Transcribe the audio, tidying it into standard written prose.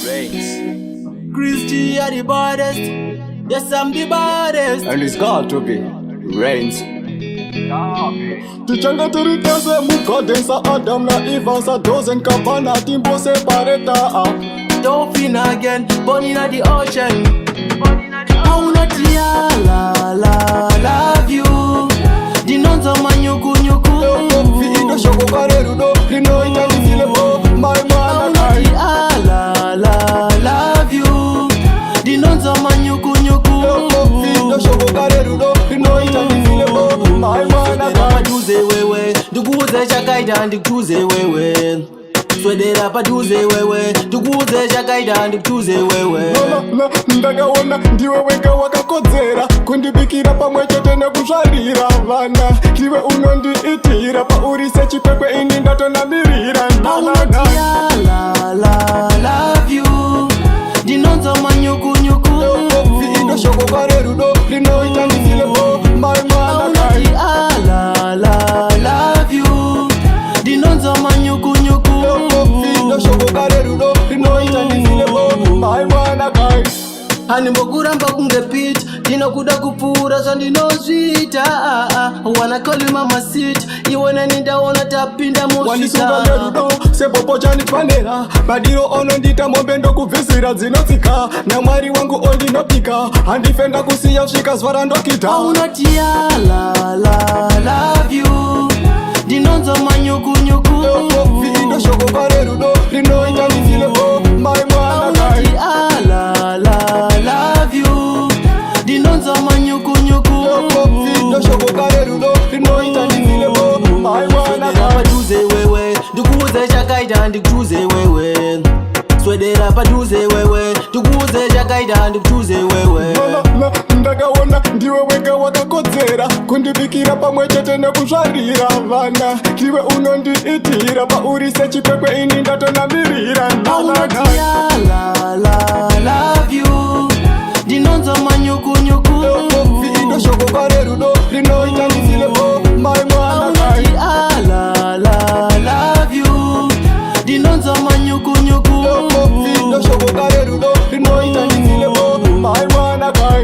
Rains. Christy are the baddest. Yes, I'm the baddest. And it's got to be Rains. Tichanga turikeze mukodensa Adam na Eva sa dozen kapana timbo se pareta. Taffy again, born in the ocean. I wanna love you. Dinonza manyuku nyuku. Fiido shoko karerudo, lino itanifile bo, my man and I. Love you. Dinonza manyuku nyuku. Fiido shoko karerudo, lino itanifile bo, my man and I. Paduze wewe, duguze chakaida ndikuze wewe. Swedera paduze wewe, duguze chakaida ndikuze wewe. Ndakaona ndiwe wega wakakodzera kundibikira pamwe chete nekuzvarira vana. Ndiwe unondiitira paurise chipekwe ini ndatonamirira. Love you. Dinonza manyuku nyuku. Fiido shoko karerudo, linoita ndifile bo, my man and I. Love you. Dinonza manyuku nyuku. Fiido shoko karerudo, linoita ndifile bo, my man and I. Hanimbokuramba kunge pitch, ndinokuda kupfuura zvandinozvita. Wanna call you mama sit, iwona nindaona tapinda Wanisunga nerudo, sepopo chanifanera. Madiro onondita mombe ndokubvisira dzinotsika. Namwari wangu ondinopika, handifenda kusiya usvika zvara ndokita. Aunotia love you. Dinonza manyuku nyuku. Fiido shoko karerudo, linoita ndifile bo, my man and I. Love you. Dinonza manyuku nyuku. Fiido shoko karerudo, linoita ndifile bo, my man and I. Paduze wewe, duguze chakaida ndikuze wewe. Swedera paduze wewe, duguze chakaida ndikuze wewe. Ndakaona ndiwe wega wakakodzera kundibikira pamwe chete nekuzvarira vana. Ndiwe unondiitira paurise chipekwe ini ndatonamirira. Love you. Dinonza manyuku nyuku. Fiido shoko karerudo, linoita ndifile bo, my man and I. Love you. Dinonza manyuku nyuku. Fiido shoko karerudo, linoita ndifile bo, my man and I.